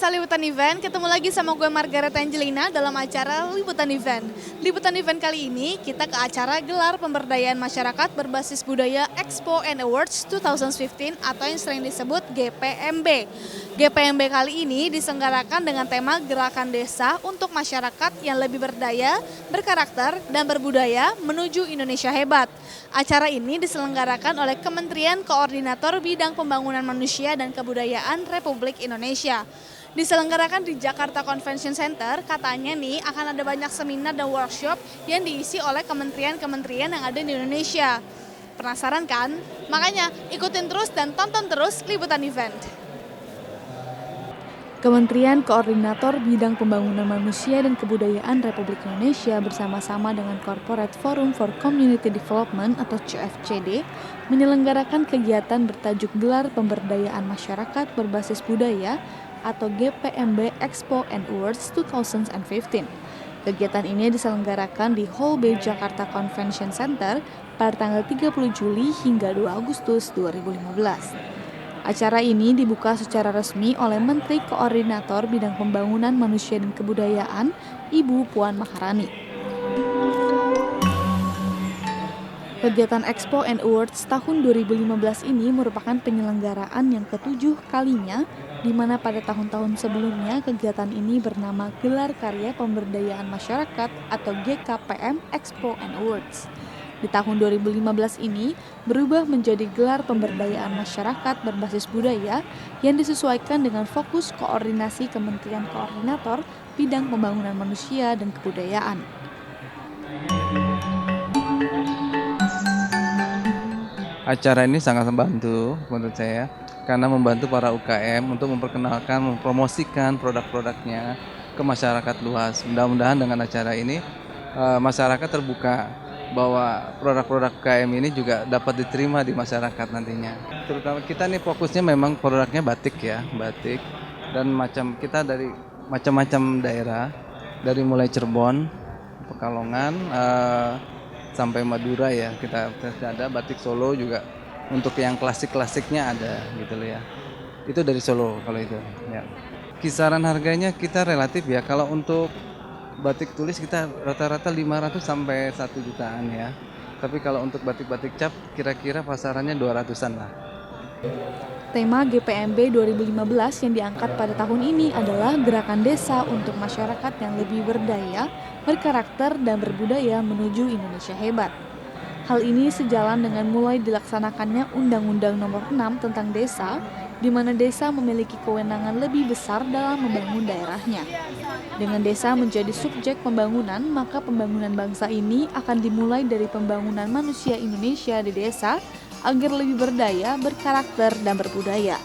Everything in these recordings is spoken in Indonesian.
pemirsa Liputan Event, ketemu lagi sama gue Margaret Angelina dalam acara Liputan Event. Liputan Event kali ini kita ke acara gelar pemberdayaan masyarakat berbasis budaya Expo and Awards 2015 atau yang sering disebut GPMB. GPMB kali ini diselenggarakan dengan tema Gerakan Desa untuk Masyarakat yang Lebih Berdaya, Berkarakter, dan Berbudaya menuju Indonesia Hebat. Acara ini diselenggarakan oleh Kementerian Koordinator Bidang Pembangunan Manusia dan Kebudayaan Republik Indonesia. Diselenggarakan di Jakarta Convention Center, katanya nih akan ada banyak seminar dan workshop yang diisi oleh kementerian-kementerian yang ada di Indonesia. Penasaran kan? Makanya ikutin terus dan tonton terus Liputan Event. Kementerian Koordinator Bidang Pembangunan Manusia dan Kebudayaan Republik Indonesia bersama-sama dengan Corporate Forum for Community Development atau CFCD menyelenggarakan kegiatan bertajuk Gelar Pemberdayaan Masyarakat Berbasis Budaya atau GPMB Expo and Awards 2015. Kegiatan ini diselenggarakan di Hall B Jakarta Convention Center pada tanggal 30 Juli hingga 2 Agustus 2015. Acara ini dibuka secara resmi oleh Menteri Koordinator Bidang Pembangunan Manusia dan Kebudayaan, Ibu Puan Maharani. Kegiatan Expo and Awards tahun 2015 ini merupakan penyelenggaraan yang ke-7 kalinya, di mana pada tahun-tahun sebelumnya kegiatan ini bernama Gelar Karya Pemberdayaan Masyarakat atau GKPM Expo and Awards. Di tahun 2015 ini berubah menjadi Gelar Pemberdayaan Masyarakat Berbasis Budaya yang disesuaikan dengan fokus koordinasi Kementerian Koordinator Bidang Pembangunan Manusia dan Kebudayaan. Acara ini sangat membantu menurut saya karena membantu para UKM untuk memperkenalkan, mempromosikan produk-produknya ke masyarakat luas. Mudah-mudahan dengan acara ini masyarakat terbuka bahwa produk-produk UKM ini juga dapat diterima di masyarakat nantinya. Terutama kita nih fokusnya memang produknya batik ya, batik dan kita dari macam-macam daerah, dari mulai Cirebon, Pekalongan sampai Madura ya. Kita ada batik Solo juga, untuk yang klasik-klasiknya ada gitu loh ya. Itu dari Solo kalau itu ya. Kisaran harganya kita relatif ya, kalau untuk batik tulis kita rata-rata 500 sampai 1 jutaan ya. Tapi kalau untuk batik-batik cap kira-kira pasarannya 200-an lah. Tema GPMB 2015 yang diangkat pada tahun ini adalah Gerakan Desa untuk Masyarakat yang Lebih Berdaya, Berkarakter, dan Berbudaya menuju Indonesia Hebat. Hal ini sejalan dengan mulai dilaksanakannya Undang-Undang Nomor 6 tentang Desa, di mana desa memiliki kewenangan lebih besar dalam membangun daerahnya. Dengan desa menjadi subjek pembangunan, maka pembangunan bangsa ini akan dimulai dari pembangunan manusia Indonesia di desa agar lebih berdaya, berkarakter, dan berbudaya.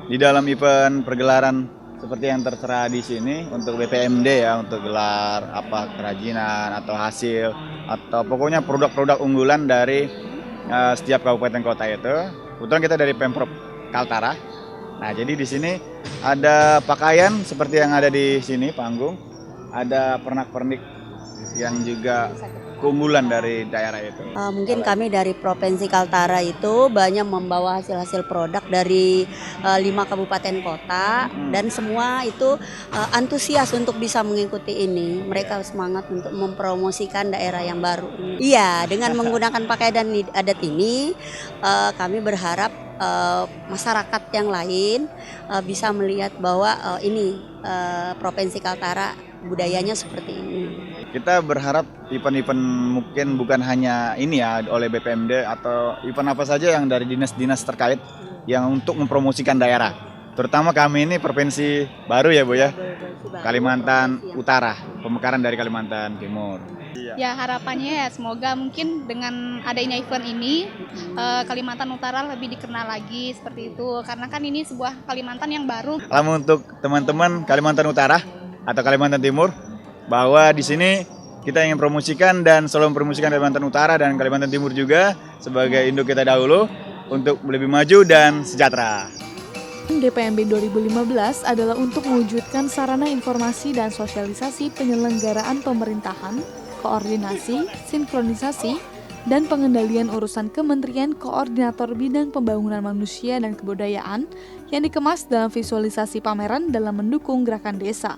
Di dalam event pergelaran seperti yang tertera di sini untuk BPMD ya, untuk gelar kerajinan atau hasil atau pokoknya produk-produk unggulan dari setiap kabupaten kota itu. Kebetulan kita dari Pemprov Kaltara. Nah, jadi di sini ada pakaian seperti yang ada di sini panggung, ada pernak-pernik yang juga keunggulan dari daerah itu. Mungkin kami dari Provinsi Kaltara itu banyak membawa hasil-hasil produk dari 5 kabupaten kota dan semua itu antusias untuk bisa mengikuti ini. Mereka semangat untuk mempromosikan daerah yang baru. Iya, dengan menggunakan pakaian adat ini kami berharap masyarakat yang lain bisa melihat bahwa ini Provinsi Kaltara budayanya seperti ini. Kita berharap event-event mungkin bukan hanya ini ya oleh BPMD atau event apa saja yang dari dinas-dinas terkait yang untuk mempromosikan daerah. Terutama kami ini provinsi baru ya Bu ya, Kalimantan Utara, pemekaran dari Kalimantan Timur. Ya harapannya ya semoga mungkin dengan adanya event ini Kalimantan Utara lebih dikenal lagi seperti itu, karena kan ini sebuah Kalimantan yang baru. Salam untuk teman-teman Kalimantan Utara atau Kalimantan Timur, bahwa di sini kita ingin promosikan dan selalu mempromosikan Kalimantan Utara dan Kalimantan Timur juga sebagai induk kita dahulu untuk lebih maju dan sejahtera. GPMB 2015 adalah untuk mewujudkan sarana informasi dan sosialisasi penyelenggaraan pemerintahan, koordinasi, sinkronisasi, dan Pengendalian Urusan Kementerian Koordinator Bidang Pembangunan Manusia dan Kebudayaan yang dikemas dalam visualisasi pameran dalam mendukung gerakan desa.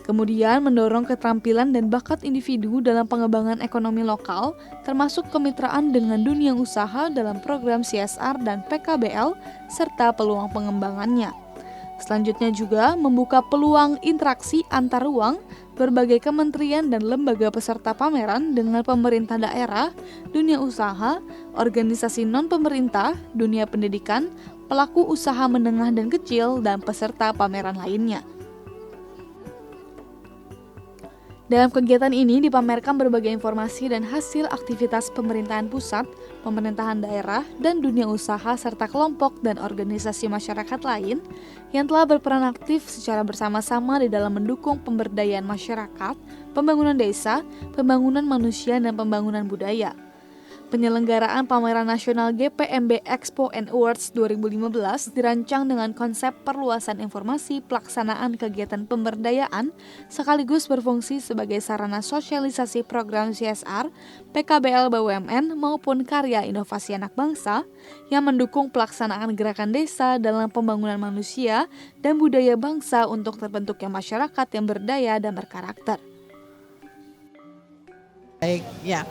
Kemudian mendorong keterampilan dan bakat individu dalam pengembangan ekonomi lokal, termasuk kemitraan dengan dunia usaha dalam program CSR dan PKBL, serta peluang pengembangannya. Selanjutnya juga membuka peluang interaksi antar ruang berbagai kementerian dan lembaga peserta pameran dengan pemerintah daerah, dunia usaha, organisasi non-pemerintah, dunia pendidikan, pelaku usaha menengah dan kecil, dan peserta pameran lainnya. Dalam kegiatan ini dipamerkan berbagai informasi dan hasil aktivitas pemerintahan pusat, pemerintahan daerah, dan dunia usaha serta kelompok dan organisasi masyarakat lain yang telah berperan aktif secara bersama-sama di dalam mendukung pemberdayaan masyarakat, pembangunan desa, pembangunan manusia, dan pembangunan budaya. Penyelenggaraan Pameran Nasional GPMB Expo and Awards 2015 dirancang dengan konsep perluasan informasi pelaksanaan kegiatan pemberdayaan sekaligus berfungsi sebagai sarana sosialisasi program CSR, PKBL BUMN maupun karya inovasi anak bangsa yang mendukung pelaksanaan gerakan desa dalam pembangunan manusia dan budaya bangsa untuk terbentuknya masyarakat yang berdaya dan berkarakter. Baik, ya.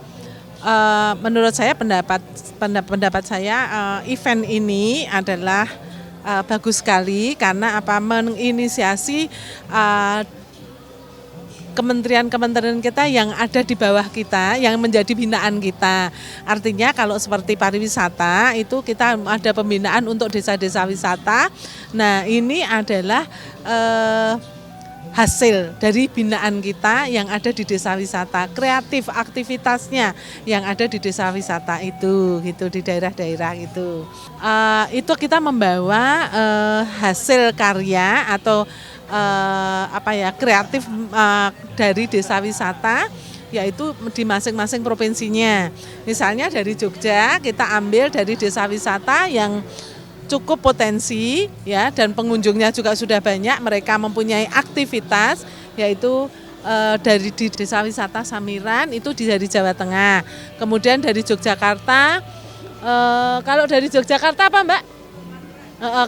Menurut saya pendapat saya event ini adalah bagus sekali karena menginisiasi kementerian-kementerian kita yang ada di bawah kita yang menjadi binaan kita. Artinya kalau seperti pariwisata itu kita ada pembinaan untuk desa-desa wisata. Nah, ini adalah hasil dari binaan kita yang ada di desa wisata, kreatif aktivitasnya yang ada di desa wisata itu, gitu di daerah-daerah itu. Itu kita membawa hasil karya atau kreatif dari desa wisata, yaitu di masing-masing provinsinya. Misalnya dari Jogja kita ambil dari desa wisata yang cukup potensi ya dan pengunjungnya juga sudah banyak, mereka mempunyai aktivitas yaitu dari di desa wisata Samiran itu dari Jawa Tengah. Kemudian dari Yogyakarta, kalau dari Yogyakarta apa Mbak?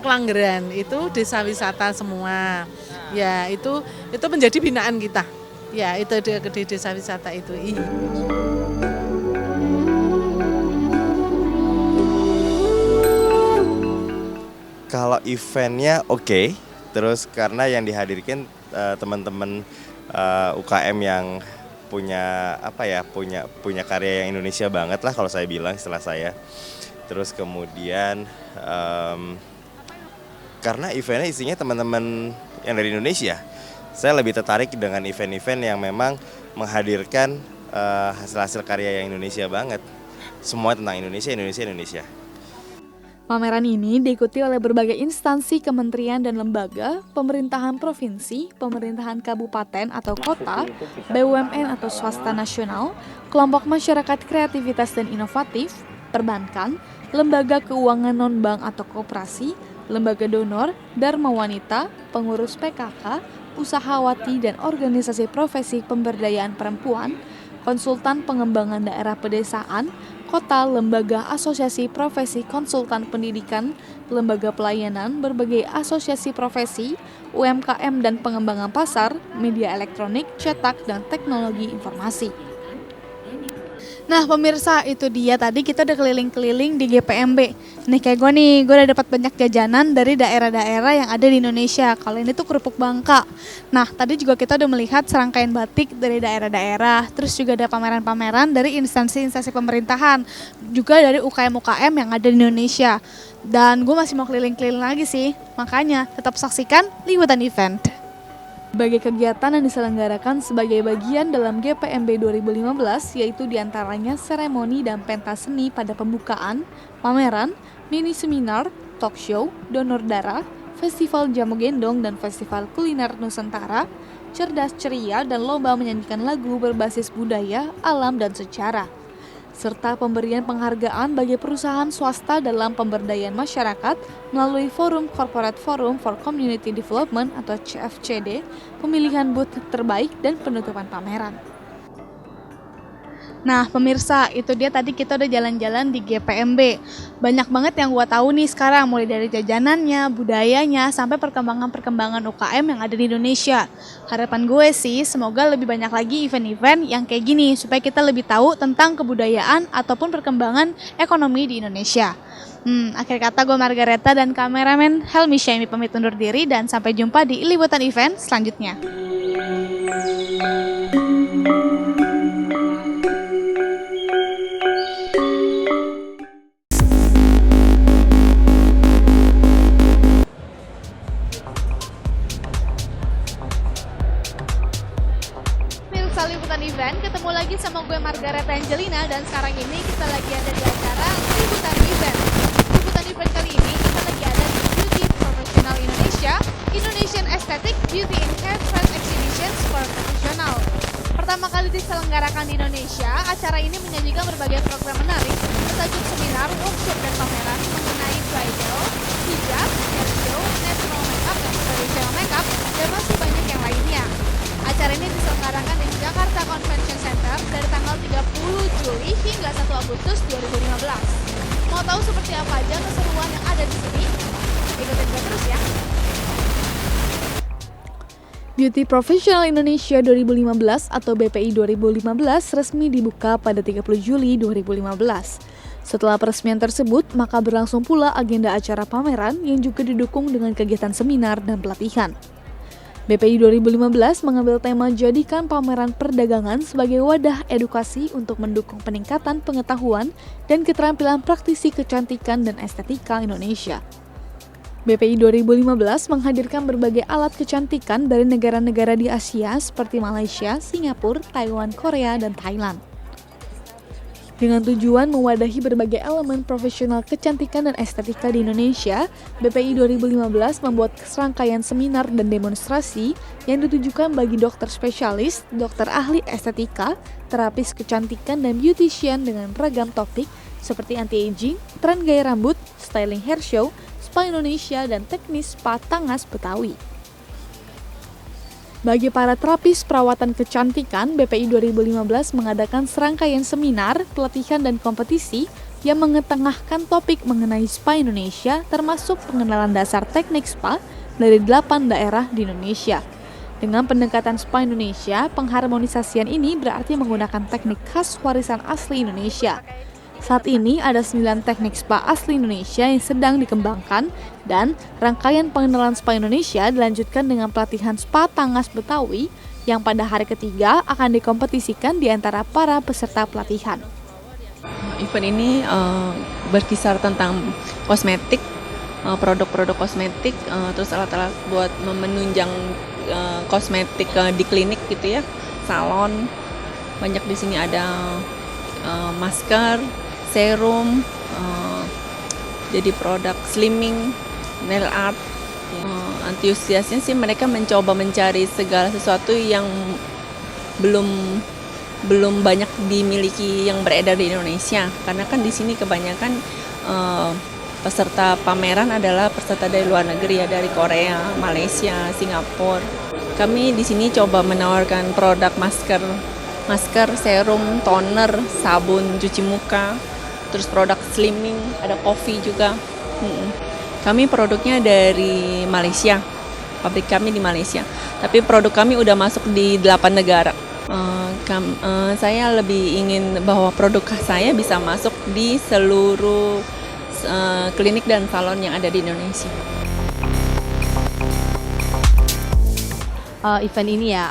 Kelanggeran itu desa wisata semua. Ya itu menjadi binaan kita. Ya itu di desa wisata itu. Kalau eventnya oke, terus karena yang dihadirkan teman-teman UKM yang punya punya karya yang Indonesia banget lah kalau saya bilang istilah saya. Terus kemudian karena eventnya isinya teman-teman yang dari Indonesia, saya lebih tertarik dengan event-event yang memang menghadirkan hasil-hasil karya yang Indonesia banget. Semua tentang Indonesia. Pameran ini diikuti oleh berbagai instansi kementerian dan lembaga, pemerintahan provinsi, pemerintahan kabupaten atau kota, BUMN atau swasta nasional, kelompok masyarakat kreativitas dan inovatif, perbankan, lembaga keuangan non-bank atau koperasi, lembaga donor, dharma wanita, pengurus PKK, usahawati dan organisasi profesi pemberdayaan perempuan, konsultan pengembangan daerah pedesaan, kota, lembaga, asosiasi profesi, konsultan pendidikan, lembaga pelayanan, berbagai asosiasi profesi, UMKM dan pengembangan pasar, media elektronik, cetak, dan teknologi informasi. Nah pemirsa, itu dia tadi kita udah keliling-keliling di GPMB. Nih kayak gue udah dapat banyak jajanan dari daerah-daerah yang ada di Indonesia. Kalau ini tuh kerupuk Bangka. Nah tadi juga kita udah melihat serangkaian batik dari daerah-daerah. Terus juga ada pameran-pameran dari instansi-instansi pemerintahan. Juga dari UKM-UKM yang ada di Indonesia. Dan gue masih mau keliling-keliling lagi sih. Makanya tetap saksikan Liputan Event. Berbagai kegiatan yang diselenggarakan sebagai bagian dalam GPMB 2015 yaitu diantaranya seremoni dan pentas seni pada pembukaan, pameran, mini seminar, talk show, donor darah, festival jamu gendong dan festival kuliner Nusantara, cerdas ceria dan lomba menyanyikan lagu berbasis budaya, alam dan sejarah. Serta pemberian penghargaan bagi perusahaan swasta dalam pemberdayaan masyarakat melalui Forum Corporate Forum for Community Development atau CFCD, pemilihan booth terbaik dan penutupan pameran. Nah pemirsa, itu dia tadi kita udah jalan-jalan di GPMB. Banyak banget yang gua tahu nih sekarang, mulai dari jajanannya, budayanya, sampai perkembangan-perkembangan UKM yang ada di Indonesia. Harapan gue sih semoga lebih banyak lagi event-event yang kayak gini supaya kita lebih tahu tentang kebudayaan ataupun perkembangan ekonomi di Indonesia. Akhir kata gue Margareta dan kameramen Helmi Syaimi pamit undur diri dan sampai jumpa di liputan event selanjutnya. Pemirsa Liputan Event, ketemu lagi sama gue Margareta Angelina dan sekarang ini kita lagi ada di acara Liputan Event. Liputan Event kali ini kita lagi ada di Beauty Professional Indonesia, Indonesian Aesthetic Beauty and Hair Trend Exhibition for Professional. Pertama kali diselenggarakan di Indonesia, acara ini menyajikan berbagai program menarik bertajuk seminar, workshop, dan pameran mengenai bridal, hijab, hair show, natural makeup, dan traditional makeup, dan masih banyak yang lainnya. Acara ini diselenggarakan di Jakarta Convention Center dari tanggal 30 Juli hingga 1 Agustus 2015. Mau tahu seperti apa aja keseruan yang ada di sini? Ikutin gue terus ya. Beauty Professional Indonesia 2015 atau BPI 2015 resmi dibuka pada 30 Juli 2015. Setelah peresmian tersebut, maka berlangsung pula agenda acara pameran yang juga didukung dengan kegiatan seminar dan pelatihan. BPI 2015 mengambil tema jadikan pameran perdagangan sebagai wadah edukasi untuk mendukung peningkatan pengetahuan dan keterampilan praktisi kecantikan dan estetika Indonesia. BPI 2015 menghadirkan berbagai alat kecantikan dari negara-negara di Asia seperti Malaysia, Singapura, Taiwan, Korea, dan Thailand. Dengan tujuan mewadahi berbagai elemen profesional kecantikan dan estetika di Indonesia, BPI 2015 membuat serangkaian seminar dan demonstrasi yang ditujukan bagi dokter spesialis, dokter ahli estetika, terapis kecantikan, dan beautician dengan beragam topik seperti anti-aging, tren gaya rambut, styling hair show, spa Indonesia, dan teknis spa Tangas Betawi. Bagi para terapis perawatan kecantikan, BPI 2015 mengadakan serangkaian seminar, pelatihan, dan kompetisi yang mengetengahkan topik mengenai spa Indonesia termasuk pengenalan dasar teknik spa dari 8 daerah di Indonesia. Dengan pendekatan spa Indonesia, pengharmonisasian ini berarti menggunakan teknik khas warisan asli Indonesia. Saat ini ada 9 teknik spa asli Indonesia yang sedang dikembangkan dan rangkaian pengenalan spa Indonesia dilanjutkan dengan pelatihan spa Tangas Betawi yang pada hari ketiga akan dikompetisikan di antara para peserta pelatihan. Event ini berkisar tentang kosmetik, produk-produk kosmetik, terus alat-alat buat menunjang kosmetik di klinik gitu ya, salon. Banyak di sini ada masker, serum, jadi produk slimming, nail art. Antusiasnya sih mereka mencoba mencari segala sesuatu yang belum banyak dimiliki yang beredar di Indonesia, karena kan di sini kebanyakan peserta pameran adalah peserta dari luar negeri ya, dari Korea, Malaysia, Singapura. Kami di sini coba menawarkan produk masker, serum, toner, sabun cuci muka, terus produk slimming, ada coffee juga. Kami produknya dari Malaysia, pabrik kami di Malaysia, tapi produk kami udah masuk di 8 negara. Saya lebih ingin bahwa produk saya bisa masuk di seluruh klinik dan salon yang ada di Indonesia. Event ini ya,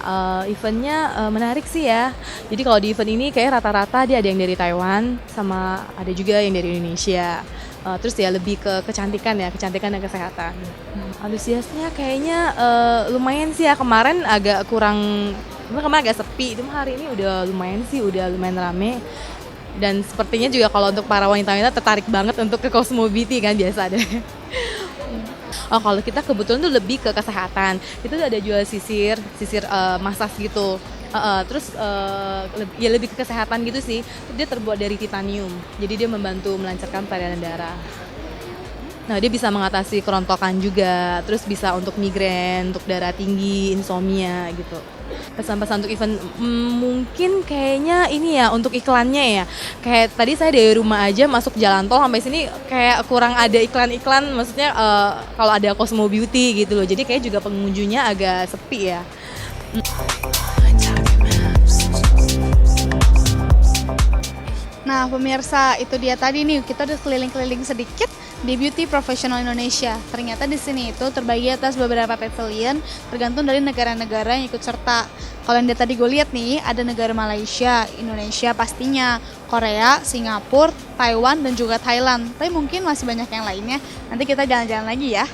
eventnya menarik sih ya. Jadi kalau di event ini kayak rata-rata dia ada yang dari Taiwan, sama ada juga yang dari Indonesia. Terus ya lebih ke kecantikan ya, kecantikan dan kesehatan. Antusiasnya kayaknya lumayan sih ya, kemarin agak kurang, kemarin agak sepi, cuma hari ini udah lumayan sih, udah lumayan rame. Dan sepertinya juga kalau untuk para wanita-wanita tertarik banget untuk ke Cosmo Beauty kan, biasa deh. Oh, kalau kita kebetulan tuh lebih ke kesehatan. Itu ada jual sisir massage gitu. Terus ya lebih ke kesehatan gitu sih. Dia terbuat dari titanium. Jadi dia membantu melancarkan peredaran darah. Nah, dia bisa mengatasi kerontokan juga, terus bisa untuk migrain, untuk darah tinggi, insomnia gitu. Pesan-pesan untuk event mungkin kayaknya ini ya untuk iklannya ya. Kayak tadi saya dari rumah aja masuk jalan tol sampai sini kayak kurang ada iklan-iklan, maksudnya kalau ada Cosmo Beauty gitu loh. Jadi kayak juga pengunjungnya agak sepi ya. Nah pemirsa, itu dia tadi nih, kita udah keliling-keliling sedikit di Beauty Professional Indonesia. Ternyata di sini itu terbagi atas beberapa pavilion tergantung dari negara-negara yang ikut serta. Kalau yang tadi gue lihat nih, ada negara Malaysia, Indonesia pastinya, Korea, Singapura, Taiwan, dan juga Thailand. Tapi mungkin masih banyak yang lainnya, nanti kita jalan-jalan lagi ya.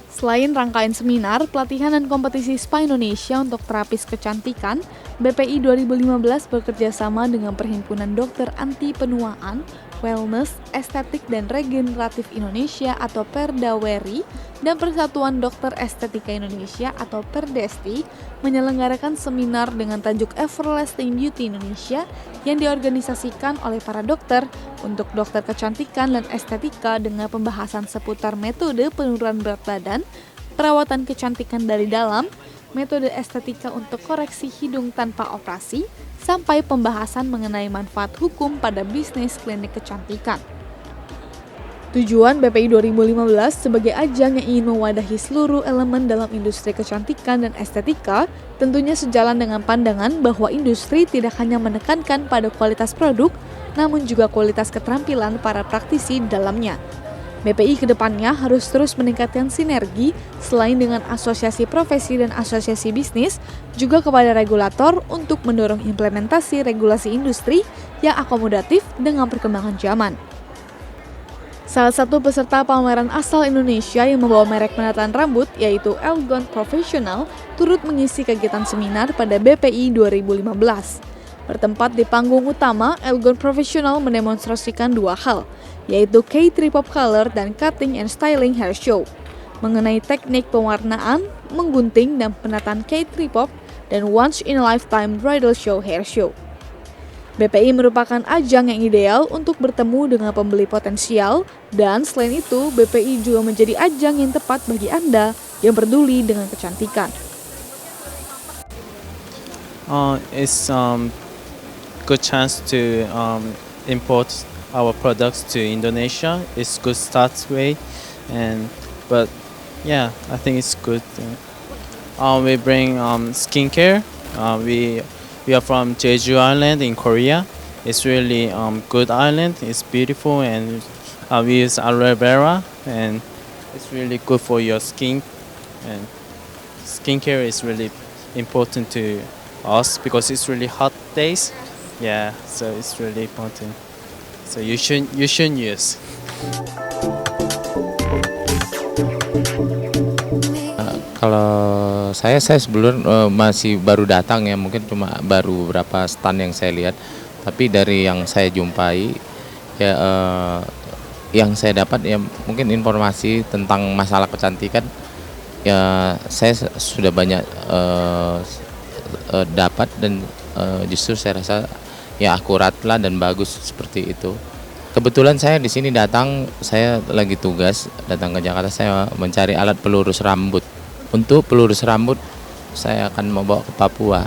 Selain rangkaian seminar, pelatihan dan kompetisi spa Indonesia untuk terapis kecantikan, BPI 2015 bekerja sama dengan Perhimpunan Dokter Anti Penuaan, Wellness, Estetik dan Regeneratif Indonesia atau Perdaweri dan Persatuan Dokter Estetika Indonesia atau Perdesti menyelenggarakan seminar dengan tajuk Everlasting Beauty Indonesia yang diorganisasikan oleh para dokter untuk dokter kecantikan dan estetika dengan pembahasan seputar metode penurunan berat badan, perawatan kecantikan dari dalam, metode estetika untuk koreksi hidung tanpa operasi, sampai pembahasan mengenai manfaat hukum pada bisnis klinik kecantikan. Tujuan BPI 2015 sebagai ajang yang ingin mewadahi seluruh elemen dalam industri kecantikan dan estetika tentunya sejalan dengan pandangan bahwa industri tidak hanya menekankan pada kualitas produk, namun juga kualitas keterampilan para praktisi di dalamnya. BPI kedepannya harus terus meningkatkan sinergi selain dengan asosiasi profesi dan asosiasi bisnis, juga kepada regulator untuk mendorong implementasi regulasi industri yang akomodatif dengan perkembangan zaman. Salah satu peserta pameran asal Indonesia yang membawa merek penataan rambut yaitu Elgon Professional turut mengisi kegiatan seminar pada BPI 2015. Bertempat di panggung utama, Elgon Professional mendemonstrasikan dua hal, yaitu K3 Pop Color dan Cutting and Styling Hair Show. Mengenai teknik pewarnaan, menggunting dan penataan K3 Pop dan Once in a Lifetime Bridal Show Hair Show. BPI merupakan ajang yang ideal untuk bertemu dengan pembeli potensial dan selain itu BPI juga menjadi ajang yang tepat bagi Anda yang peduli dengan kecantikan. It's good chance to import our products to Indonesia. It's good start way, but yeah, I think it's good. We bring skincare. We are from Jeju Island in Korea. It's really good island. It's beautiful and we use aloe vera and it's really good for your skin. And skincare is really important to us because it's really hot days. Yeah, so it's really important. So you should use. Kalau saya sebelum masih baru datang ya, mungkin cuma baru beberapa stand yang saya lihat. Tapi dari yang saya jumpai ya yang saya dapat ya mungkin informasi tentang masalah kecantikan ya saya sudah banyak dapat dan justru saya rasa ya akurat lah dan bagus seperti itu. Kebetulan saya di sini datang, saya lagi tugas datang ke Jakarta, saya mencari alat pelurus rambut. Untuk pelurus rambut saya akan membawa ke Papua.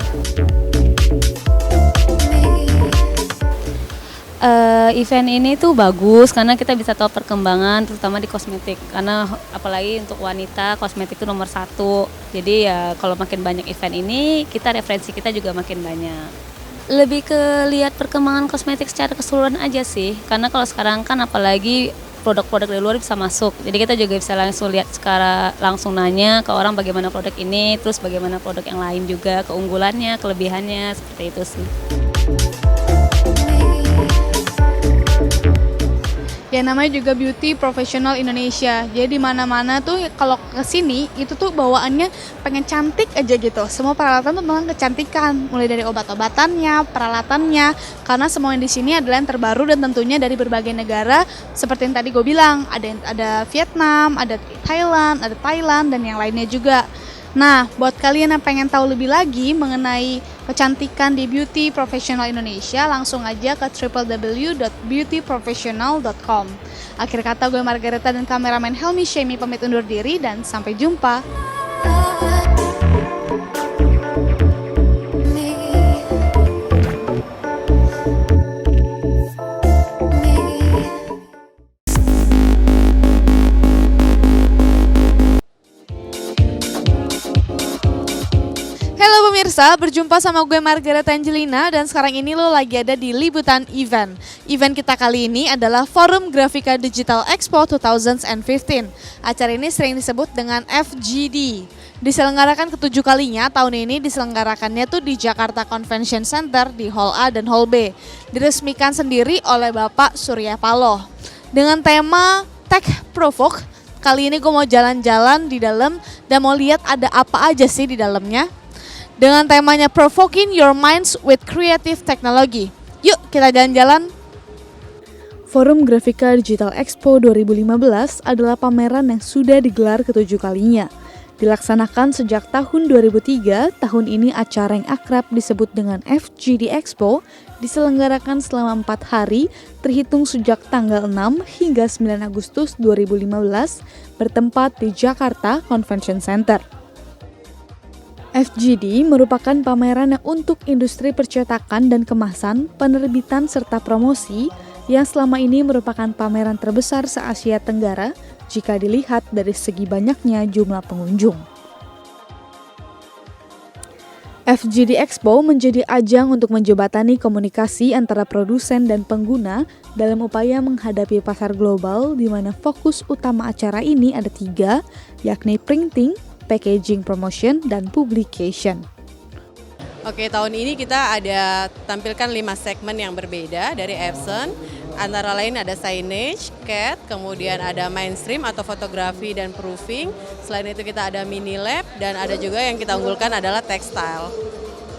Event ini tuh bagus karena kita bisa tahu perkembangan terutama di kosmetik, karena apalagi untuk wanita kosmetik itu nomor 1. Jadi ya kalau makin banyak event ini kita referensi kita juga makin banyak. Lebih ke lihat perkembangan kosmetik secara keseluruhan aja sih, karena kalau sekarang kan apalagi produk-produk dari luar bisa masuk, jadi kita juga bisa langsung lihat secara langsung nanya ke orang bagaimana produk ini, terus bagaimana produk yang lain juga, keunggulannya, kelebihannya, seperti itu sih. Ya namanya juga Beauty Professional Indonesia. Jadi di mana-mana tuh kalau ke sini itu tuh bawaannya pengen cantik aja gitu. Semua peralatan tuh tentang kecantikan, mulai dari obat-obatannya, peralatannya. Karena semua yang di sini adalah yang terbaru dan tentunya dari berbagai negara. Seperti yang tadi gue bilang, ada Vietnam, ada Thailand dan yang lainnya juga. Nah, buat kalian yang pengen tahu lebih lagi mengenai kecantikan di beauty profesional Indonesia, langsung aja ke www.beautyprofessional.com. Akhir kata, gue Margareta dan kameramen Helmi Shemi pamit undur diri dan sampai jumpa. Halo pemirsa, berjumpa sama gue Margareta Angelina dan sekarang ini lo lagi ada di Liputan Event. Event kita kali ini adalah Forum Grafika Digital Expo 2015. Acara ini sering disebut dengan FGD. Diselenggarakan ke-7 kalinya, tahun ini diselenggarakannya tuh di Jakarta Convention Center di Hall A dan Hall B. Diresmikan sendiri oleh Bapak Surya Paloh. Dengan tema Tech Provoke, kali ini gue mau jalan-jalan di dalam dan mau lihat ada apa aja sih di dalamnya. Dengan temanya Provoking Your Minds with Creative Technology. Yuk kita jalan-jalan. Forum Grafika Digital Expo 2015 adalah pameran yang sudah digelar ke-7 kalinya. Dilaksanakan sejak tahun 2003, tahun ini acara yang akrab disebut dengan FGD Expo diselenggarakan selama 4 hari terhitung sejak tanggal 6 hingga 9 Agustus 2015 bertempat di Jakarta Convention Center. FGD merupakan pameran yang untuk industri percetakan dan kemasan, penerbitan serta promosi yang selama ini merupakan pameran terbesar se-Asia Tenggara jika dilihat dari segi banyaknya jumlah pengunjung. FGD Expo menjadi ajang untuk menjembatani komunikasi antara produsen dan pengguna dalam upaya menghadapi pasar global di mana fokus utama acara ini ada 3, yakni printing, packaging promotion, dan publication. Oke, tahun ini kita ada tampilkan 5 segmen yang berbeda dari Epson. Antara lain ada signage, CAD, kemudian ada mainstream atau fotografi dan proofing. Selain itu kita ada mini lab dan ada juga yang kita unggulkan adalah textile.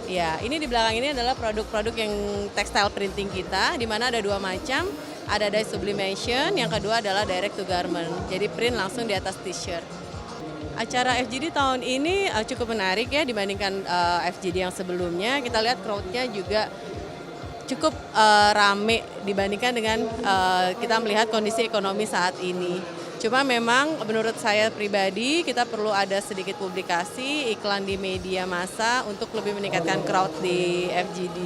Ya, ini di belakang ini adalah produk-produk yang textile printing kita, di mana ada 2 macam. Ada dye sublimation, yang kedua adalah direct to garment. Jadi print langsung di atas t-shirt. Acara FGD tahun ini cukup menarik ya dibandingkan FGD yang sebelumnya. Kita lihat crowd-nya juga cukup rame dibandingkan dengan kita melihat kondisi ekonomi saat ini. Cuma memang menurut saya pribadi kita perlu ada sedikit publikasi, iklan di media massa untuk lebih meningkatkan crowd di FGD.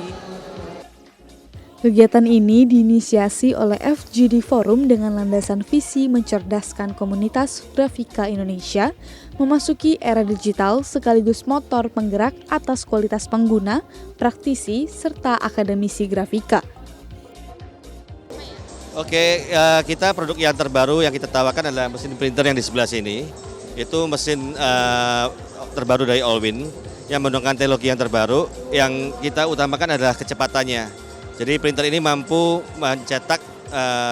Kegiatan ini diinisiasi oleh FGD Forum dengan landasan visi mencerdaskan komunitas grafika Indonesia memasuki era digital sekaligus motor penggerak atas kualitas pengguna, praktisi, serta akademisi grafika. Oke, kita produk yang terbaru yang kita tawarkan adalah mesin printer yang di sebelah sini. Itu mesin terbaru dari Allwin yang menggunakan teknologi yang terbaru. Yang kita utamakan adalah kecepatannya. Jadi printer ini mampu mencetak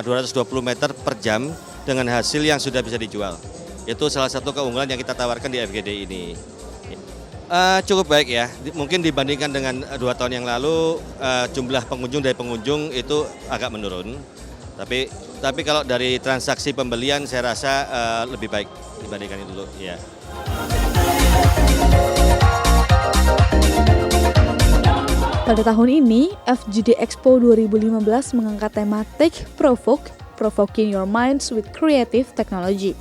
220 meter per jam dengan hasil yang sudah bisa dijual. Itu salah satu keunggulan yang kita tawarkan di FGD ini. Cukup baik ya, mungkin dibandingkan dengan 2 tahun yang lalu jumlah pengunjung itu agak menurun. Tapi kalau dari transaksi pembelian saya rasa lebih baik dibandingkan itu dulu. Ya. Pada tahun ini, FGD Expo 2015 mengangkat tema Tech Provoke, Provoking Your Minds with Creative Technology.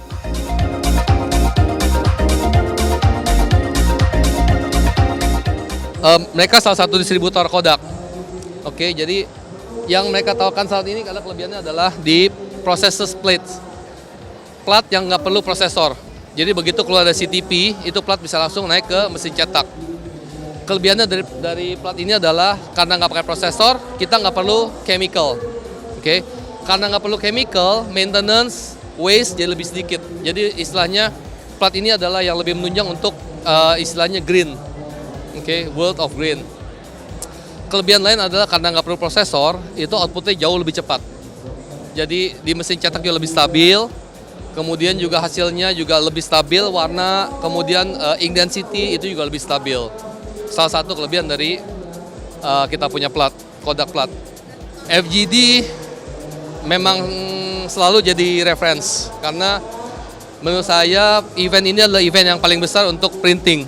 Mereka salah satu distributor Kodak. Oke, jadi yang mereka tawarkan saat ini karena kelebihannya adalah di processor plates. Plat yang nggak perlu prosesor. Jadi begitu keluar dari CTP, itu plat bisa langsung naik ke mesin cetak. Kelebihannya dari plat ini adalah karena nggak pakai prosesor, kita nggak perlu chemical. Oke, karena nggak perlu chemical, maintenance, waste jadi lebih sedikit. Jadi istilahnya plat ini adalah yang lebih menunjang untuk istilahnya green. Oke, world of green. Kelebihan lain adalah karena nggak perlu prosesor, itu outputnya jauh lebih cepat. Jadi di mesin cetak juga lebih stabil, kemudian juga hasilnya juga lebih stabil, warna, kemudian ink density itu juga lebih stabil. Salah satu kelebihan dari kita punya plat, Kodak plat. FGD memang selalu jadi reference karena menurut saya event ini adalah event yang paling besar untuk printing.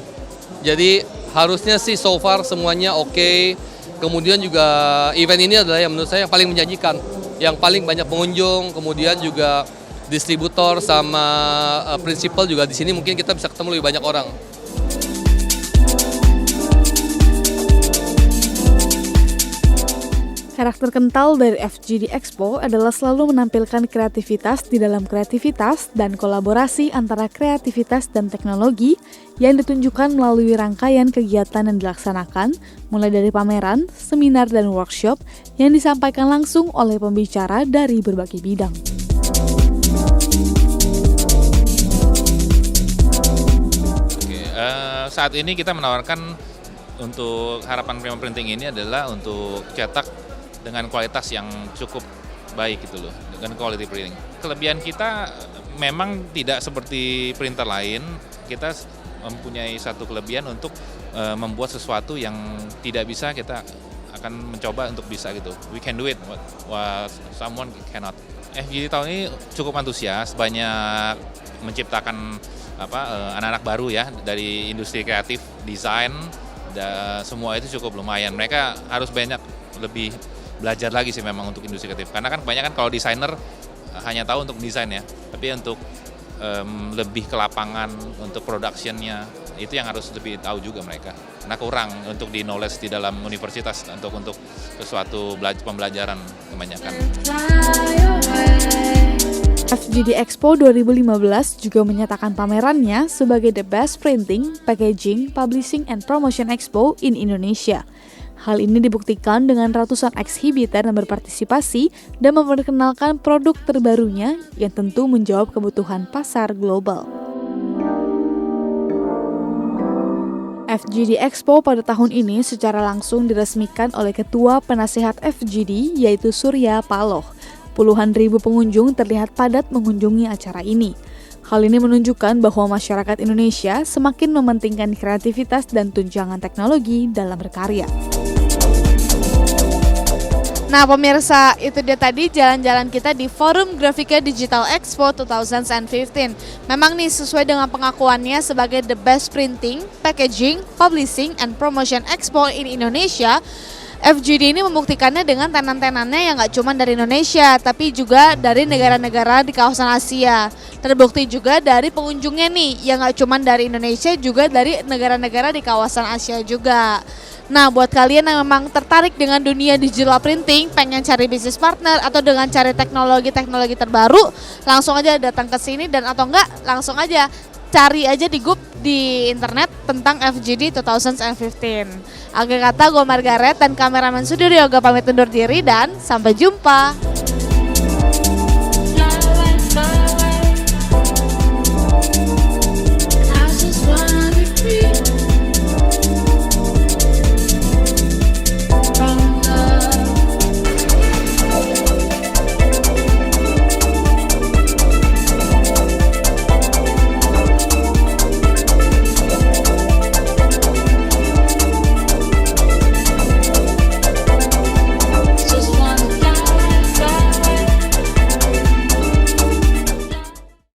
Jadi harusnya sih so far semuanya oke. Kemudian juga event ini adalah yang menurut saya yang paling menjanjikan, yang paling banyak pengunjung, kemudian juga distributor sama prinsipal juga di sini mungkin kita bisa ketemu lebih banyak orang. Karakter kental dari FGD Expo adalah selalu menampilkan kreativitas di dalam kreativitas dan kolaborasi antara kreativitas dan teknologi yang ditunjukkan melalui rangkaian kegiatan yang dilaksanakan, mulai dari pameran, seminar, dan workshop yang disampaikan langsung oleh pembicara dari berbagai bidang. Saat ini kita menawarkan untuk harapan Prima Printing ini adalah untuk cetak dengan kualitas yang cukup baik gitu loh, dengan quality printing. Kelebihan kita memang tidak seperti printer lain, kita mempunyai satu kelebihan untuk membuat sesuatu yang tidak bisa, kita akan mencoba untuk bisa gitu. We can do it, what someone cannot. FGD tahun ini cukup antusias, banyak menciptakan anak-anak baru ya dari industri kreatif, desain, semua itu cukup lumayan. Mereka harus banyak lebih belajar lagi sih memang untuk industri kreatif, karena kan kebanyakan kalau desainer hanya tahu untuk desain ya, tapi untuk lebih ke lapangan untuk productionnya itu yang harus lebih tahu juga mereka, karena kurang untuk di knowledge di dalam universitas untuk sesuatu pembelajaran kebanyakan. FGD Expo 2015 juga menyatakan pamerannya sebagai The Best Printing, Packaging, Publishing, and Promotion Expo in Indonesia. Hal ini dibuktikan dengan ratusan ekshibitor yang berpartisipasi dan memperkenalkan produk terbarunya yang tentu menjawab kebutuhan pasar global. FGD Expo pada tahun ini secara langsung diresmikan oleh Ketua Penasehat FGD yaitu Surya Paloh. Puluhan ribu pengunjung terlihat padat mengunjungi acara ini. Hal ini menunjukkan bahwa masyarakat Indonesia semakin mementingkan kreativitas dan tunjangan teknologi dalam berkarya. Nah pemirsa, itu dia tadi jalan-jalan kita di Forum Grafika Digital Expo 2015. Memang nih sesuai dengan pengakuannya sebagai The Best Printing, Packaging, Publishing, and Promotion Expo in Indonesia, FGD ini membuktikannya dengan tenan-tenannya yang nggak cuma dari Indonesia, tapi juga dari negara-negara di kawasan Asia. Terbukti juga dari pengunjungnya nih, yang nggak cuma dari Indonesia, juga dari negara-negara di kawasan Asia juga. Nah, buat kalian yang memang tertarik dengan dunia digital printing, pengen cari bisnis partner atau dengan cari teknologi-teknologi terbaru, langsung aja datang ke sini dan atau enggak langsung aja cari aja di Google di internet tentang FGD 2015. Akhir kata gue Margaret dan kameramen Studio Yoga pamit undur diri dan sampai jumpa.